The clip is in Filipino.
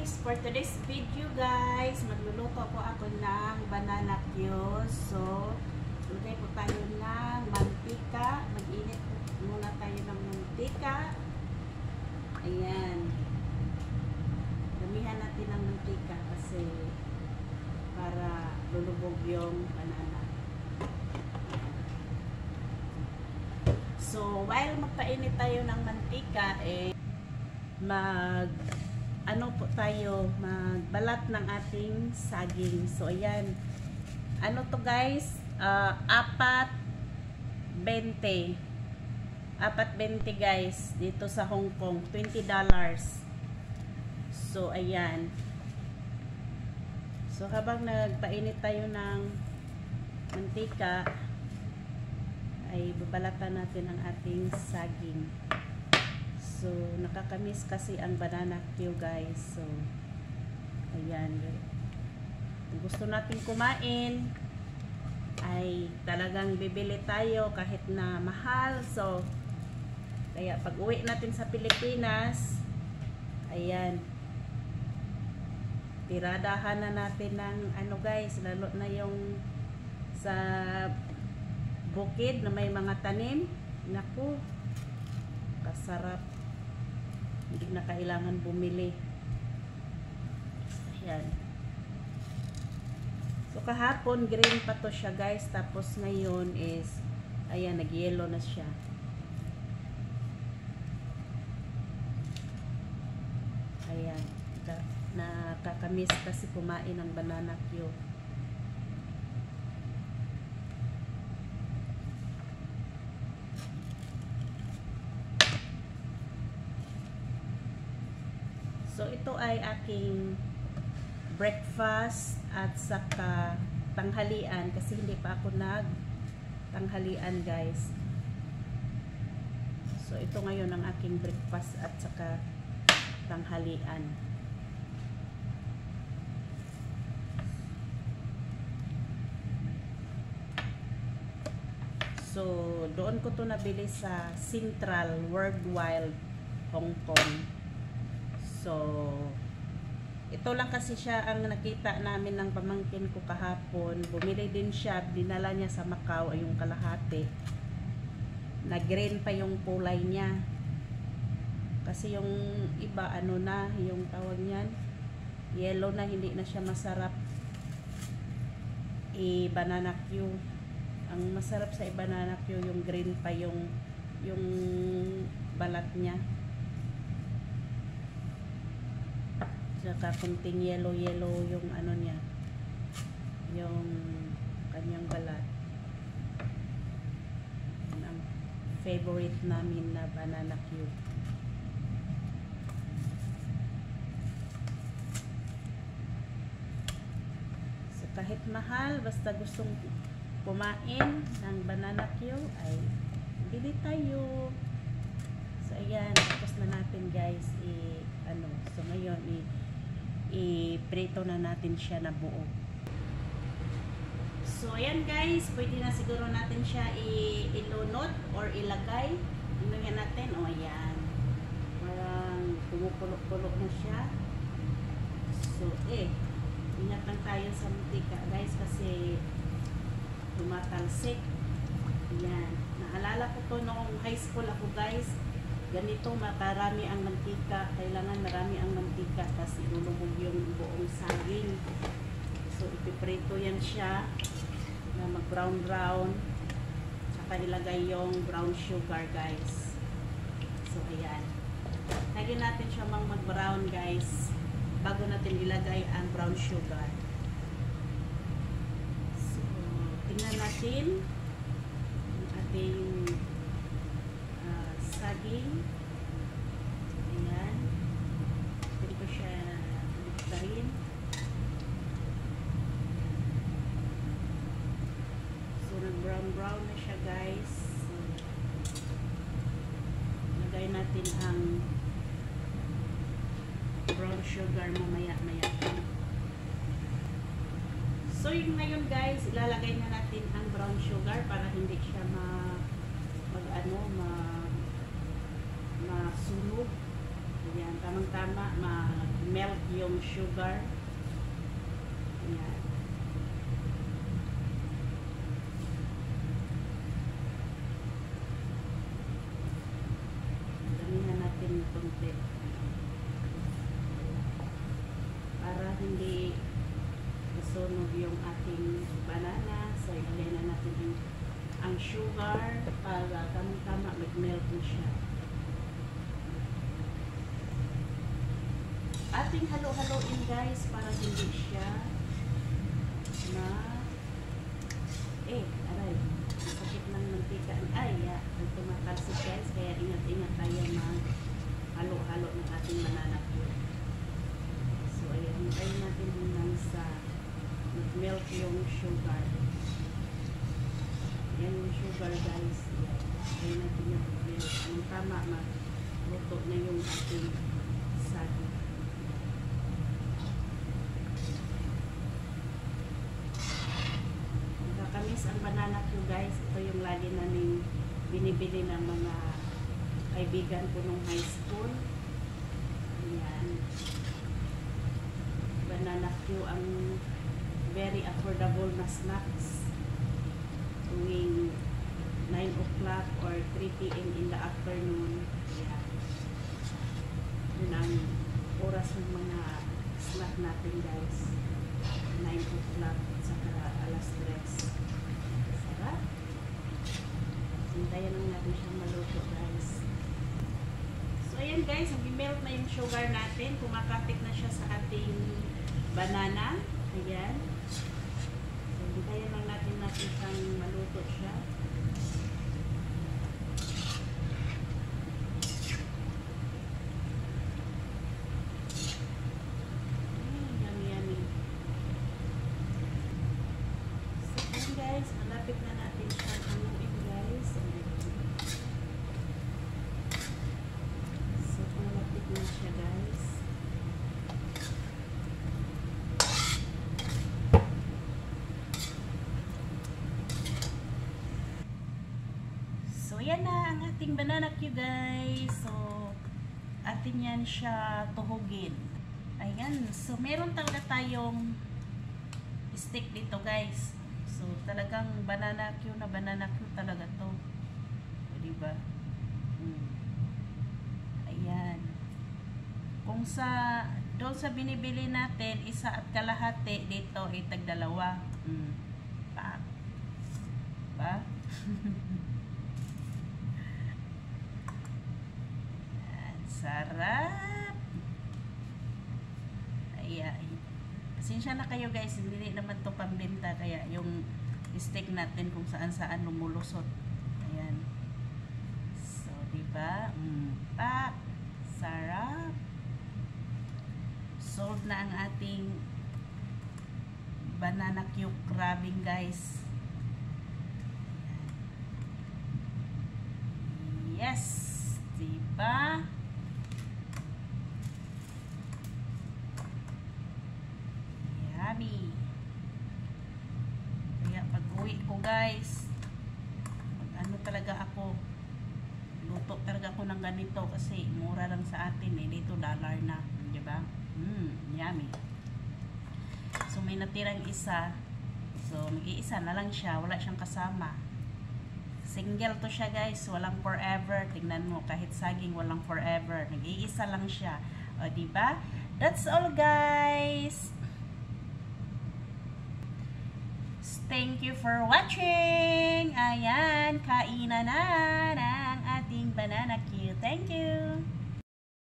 guys, for today's video guys, magluluto po ako ng banana cue. So, lagay po tayo ng mantika. Mag-init muna tayo ng mantika. Ayan. Damihan natin ng mantika kasi para lulubog yung banana. So, while magpainit tayo ng mantika, magbalat ng ating saging. So, ayan. Ano to guys? 4.20 guys. Dito sa Hong Kong. $20. So, ayan. So, habang nagpainit tayo ng mantika, ay babalatan natin ang ating saging. So, nakakamiss kasi ang banana cue guys. So, ayan. Kung gusto natin kumain, ay talagang bibili tayo kahit na mahal. So, kaya pag uwi natin sa Pilipinas, ayan, tiradahan na natin ng ano guys, lalo na yung sa bukid na may mga tanim. Naku, kasarap. Hindi na kailangan bumili. Ayan. So, kahapon green pa to siya guys. Tapos ngayon is, ayan, nag-yellow na siya. Ayan. Nakakamiss kasi kumain ng banana cue. So, ito ay aking breakfast at saka tanghalian kasi hindi pa ako nag-tanghalian guys. So, ito ngayon ang aking breakfast at saka tanghalian. So, doon ko to nabili sa Central Worldwide Hong Kong. So, ito lang kasi siya ang nakita namin ng pamangkin ko kahapon. Bumili din siya, dinala niya sa Macau ay yung kalahati. Na green pa yung kulay niya. Kasi yung iba, ano na, yung tawag niyan, yellow na, hindi na siya masarap. Banana cue. Ang masarap sa banana cue, yung green pa yung balat niya. Saka kunting yellow yung ano niya, yung kanyang balat. Ang favorite namin na banana cue. So kahit mahal, basta gustong kumain ng banana cue ay bili tayo. So ayan, tapos na natin guys so ngayon i-prito na natin siya na buo. So ayan guys, pwede na siguro natin siya ilunod or ilagay. Tingnan natin, ayan, parang pumupulo-pulo na siya. So ingat lang tayo sa mantika guys kasi tumatalsik. Ayan, naalala ko to noong high school ako guys. Ganito makarami ang mantika. Kailangan marami ang mantika kasi ilulubog yung buong saging. So, ipiprito yan siya na mag-brown-brown. Saka ilagay yung brown sugar guys. So, ayan. Lagyan natin siya mag-brown guys bago natin ilagay ang brown sugar. So, tingnan natin ang ating saging. Ayan. Pwede ko siya rin. So, nag-brown-brown na siya guys. So, lagay natin ang brown sugar mamaya-maya. So, yung ngayon guys, ilalagay na natin ang brown sugar para hindi siya masunog. Yan, tamang-tama, mag-melt yung sugar. Yan. Damihan natin yung konti. Para hindi masunog yung ating banana. So, ilagay na natin ang sugar para tamang-tama mag-melt na siya. Ating halo-haloin guys para hindi siya na aray, sakit ng mantika. Tumatalsik guys, kaya ingat-ingat tayo mag-halo-halo ng ating banana cube. So, ayan, hintayin natin hanggang sa mag-melt yung sugar. Yan yung sugar guys. Hintayin natin yung mag-melt. Ang tama, magluto na yung ating saging. Nakakamiss ang banana cube guys. Ito yung lagi namin binibili ng mga kaibigan ko nung high school. Ayan. Banana cube ang very affordable na snacks tuwing 9 o'clock or 3 p.m. in the afternoon. Ayan. Yun ang oras ng mga snack natin guys. 9 o'clock saka alas 3. Sarap. Hintayin lang natin siyang maluto guys. So ayan guys, mag-melt na yung sugar natin. Kumakatik na siya sa ating banana. Ayan. So hintayin lang natin siyang maluto siya. Guys, malapit na natin siya haluin guys. So, malapit na siya guys. So, yan na ang ating banana cue guys. So, atin yan siya tuhugin. Ayan. So, meron talaga tayong stick dito guys. So, talagang banana cue talaga to. O, diba? Ayan. Kung doon sa binibili natin, 1.5 dito ay tag-2. Pa. Ba? Sarap. Ayan. Pasensya na kayo guys, hindi naman to pambenta, kaya yung steak natin kung saan-saan lumulusot. Ayan. So, diba? Tak. Sarap. Solved na ang ating banana cube crabbing guys. Yes. Diba? Yummy. Kaya pag uwi ko guys, ano talaga ako, luto talaga ako ng ganito kasi mura lang sa atin eh. Dito $1 na, diba? Yummy. So may natirang isa, so mag-iisa na lang siya, wala siyang kasama. Single to siya guys, walang forever. Tingnan mo, kahit saging walang forever, nag-iisa lang siya. O diba? That's all guys. Thank you for watching. Ayan, kainan na ng ating banana cue. Thank you.